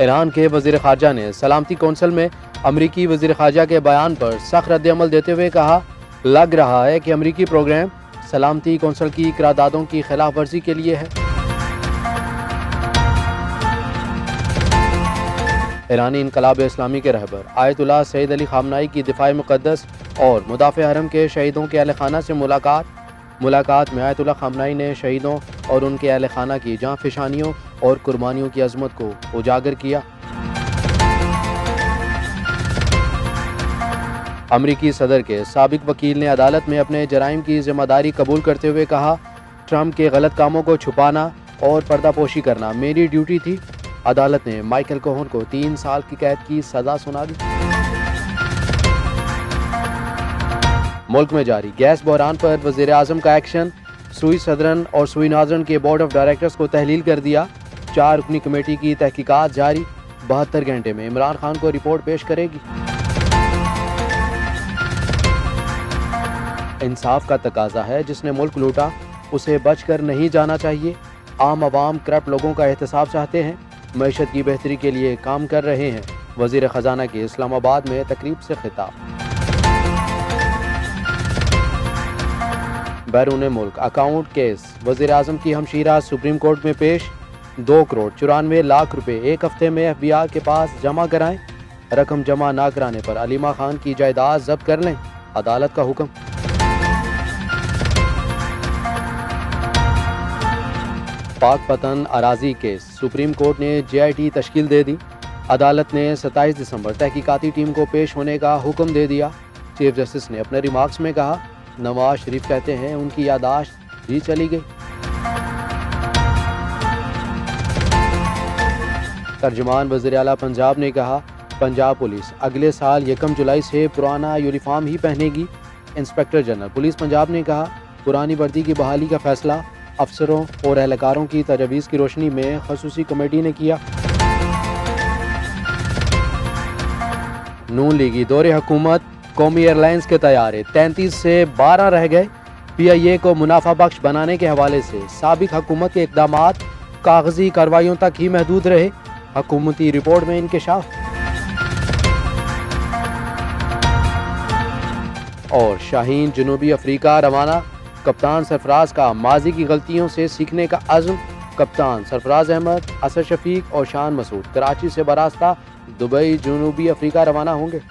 Iran के वज़ीर ख़ारजा ने सलामती कौंसिल में अमरीकी वज़ीर ख़ारजा के बयान पर सख्त रद्द-ए-अमल देते हुए कहा, लग रहा है कि अमरीकी प्रोग्राम सलामती कौंसिल की करारदादों की खिलाफ वर्जी के लिए है। ईरानी इनकलाब इस्लामी के रहबर आयतुल्लाह सैयद अली ख़ामनाई की दिफ़ाए मुक़द्दस और मुदाफ़े हरम के शहीदों के अहल खाना से मुलाकात में आयतुल्लाह ख़ामनाई ने शहीदों और उनके अहल खाना की जाँ फ़िशानियों और कुर्बानियों की अज़मत को उजागर किया। अमरीकी सदर के साबिक वकील ने अदालत में अपने जराइम की ज़िम्मेदारी कबूल करते हुए कहा, ट्रंप के गलत कामों को छुपाना और पर्दापोशी करना मेरी ड्यूटी थी। अदालत ने माइकल कोहन को 3 साल की कैद की सज़ा सुना दी। मुल्क में जारी गैस बहरान पर वज़ीर आज़म का एक्शन, सुई सदरन और सुई नाज़रन के बोर्ड ऑफ डायरेक्टर्स को तहलील कर दिया। 4 रुकनी कमेटी की तहकीकात जारी, 72 घंटे में इमरान खान को रिपोर्ट पेश करेगी। इंसाफ का तकाजा है, जिसने मुल्क लूटा उसे बच कर नहीं जाना चाहिए। आम आवाम करप्ट लोगों का एहतसाब चाहते हैं, मईशत की बेहतरी के लिए काम कर रहे हैं। वज़ीर ख़जाना के इस्लामाबाद में तकरीब से खिताब। बैरून मुल्क अकाउंट केस, वज़ीर आज़म की हमशीरा सुप्रीम कोर्ट में पेश। 2 करोड़ 94 लाख रुपए एक हफ्ते में FBI के पास जमा कराएं। रकम जमा ना कराने पर अलीमा खान की जायदाद जब्त कर लें, अदालत का हुक्म। पाक पतन अराजी केस, सुप्रीम कोर्ट ने JIT तश्कील दे दी। अदालत ने 27 दिसंबर तहकीकाती टीम को पेश होने का हुक्म दे दिया। चीफ जस्टिस ने अपने रिमार्क्स में कहा, नवाज शरीफ कहते हैं उनकी यादाश्त भी चली गई। तर्जुमान वज़ीर आला पंजाब ने कहा, पंजाब पुलिस अगले साल 1 जुलाई से पुराना यूनिफॉर्म ही पहनेगी। इंस्पेक्टर जनरल पुलिस पंजाब ने कहा, पुरानी वर्दी की बहाली का फैसला अफसरों और एहलकारों की तजवीज़ की रोशनी में खसूसी कमेटी ने किया। नून लीगी दौरे हुकूमत, कौमी एयरलाइंस के तैयारे 33 से 12 रह गए। PIA को मुनाफा बख्श बनाने के हवाले से साबिक हुकूमत के इक़दामात कागजी कार्रवाइयों तक ही महदूद रहे, हुकूमती रिपोर्ट में इंकशाफ। और शाहीन जनूबी अफ्रीका रवाना, कप्तान सरफराज का माजी की गलतियों से सीखने का अज़्म। कप्तान सरफराज अहमद, असर शफीक और शान मसूद कराची से बरास्ता दुबई जनूबी अफ्रीका रवाना होंगे।